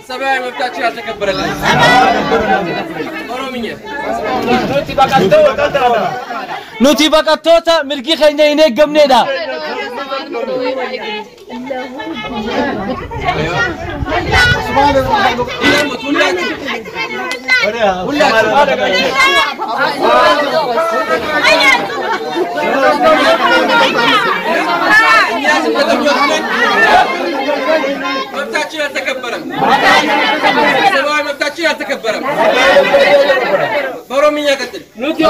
سبعة مفتاحي أتكبر الله. نوتي بقطوتا مركي خينا ينيك قمنيدا. مفتاحي أتكبر. سبعة مفتاحي أتكبر. برومية قتل. نوتي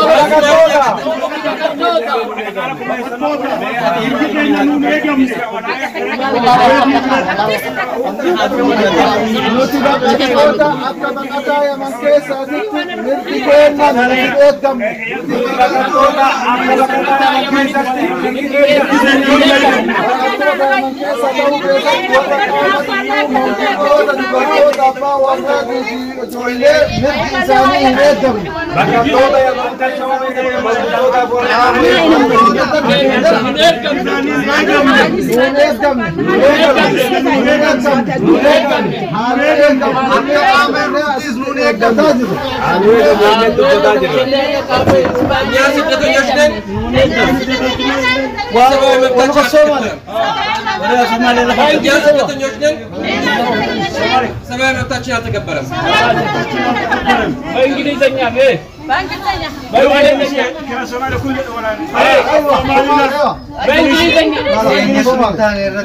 سبعة مفتاحي أتكبر.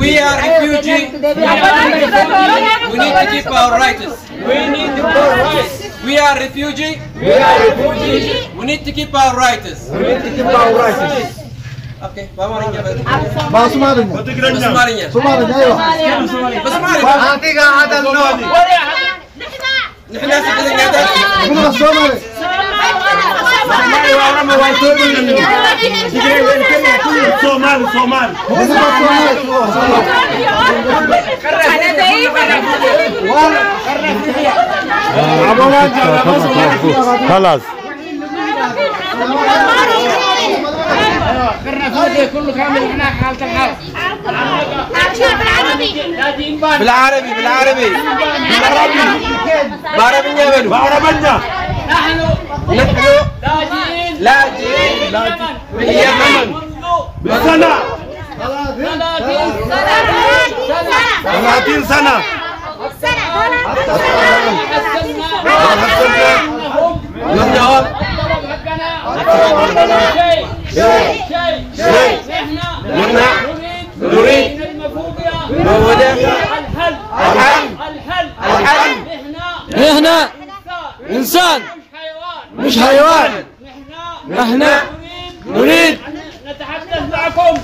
We are refugees. We need to keep our rights. We are refugees. We need to keep our rights. Okay, Basmarinya. خلاص كله كامل هنا حالة الحال. بالعربي بالعربي بعربية بلو بعربية نحن لاجئين من اليمن بسنة 30 سنة منهم نحن نريد الحل هنا إنسان مش حيوان. نحن نريد نتحدث معكم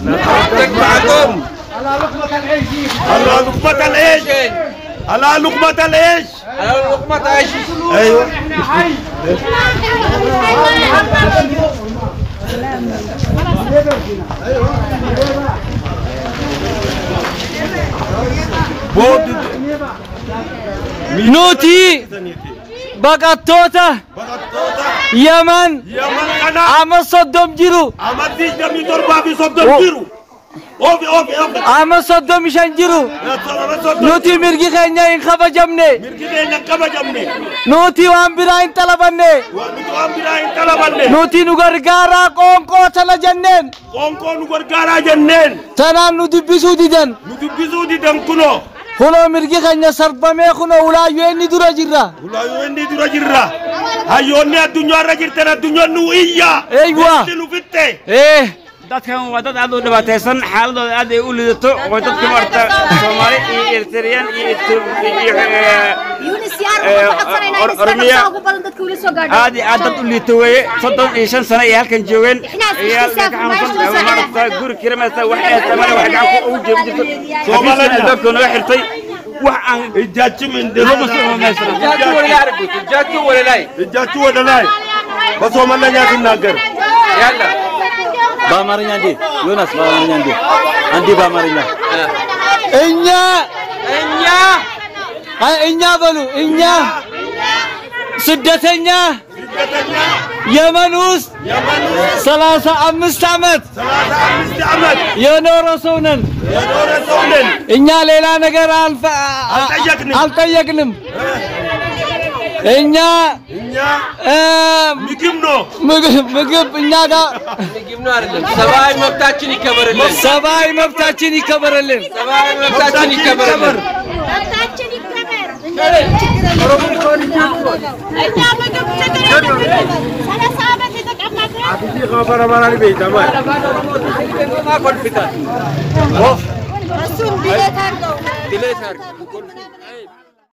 على لقمة العيش. على لقمة العيش. على لقمة العيش. على لقمة العيش. أيوة. نوتي بقطوتا يمن عم صدم جيرو عم صدم شنجيرو نوتي مرقي خينا إن خبا جمني نوتي وان براين طلبني نوتي نغرغارا قونقو تلا جنن تنا ندبسو ديدن كنو مرقي خينا سربمي كنو ولا يويني درا جرا هايوني الدنيا رجرتنا الدنيا نوئية ايوه ايه dadkan waa dad aad u dhibaataysan xaaladooda aad ay u lidato oo dadka marta Soomaali iyo Eritrean iyo Oromia aad dad u liito weeye 35 sano ay halkan joogeen guri kiramada wax ay tamaan wax gacan ku jeedin Soomaaliya dadku naga xirtay وعن እጃችሁ ምን እጃችሁ ወደ ላይ አድርጉት እጃችሁ ወደ ላይ እጃችሁ ወደ ላይ በሶማለኛ ትናገር ያላ በአማርኛ እንዴ ዮናስ በአማርኛ እንዴ አንዴ በአማርኛ እኛ በሉ እኛ ስደተኛ የመን ውስጥ 35 ዓመት የኖረ ሰው ነን እኛ ሌላ ነገር አልጠየቅንም እኛ ምግብ እኛ ጋር ምግብ ነው አይደለም ሰብአዊ መብታችን ይከበርልን ሰብአዊ መብታችን ይከበርልን እሱም ዲሌት አድርገው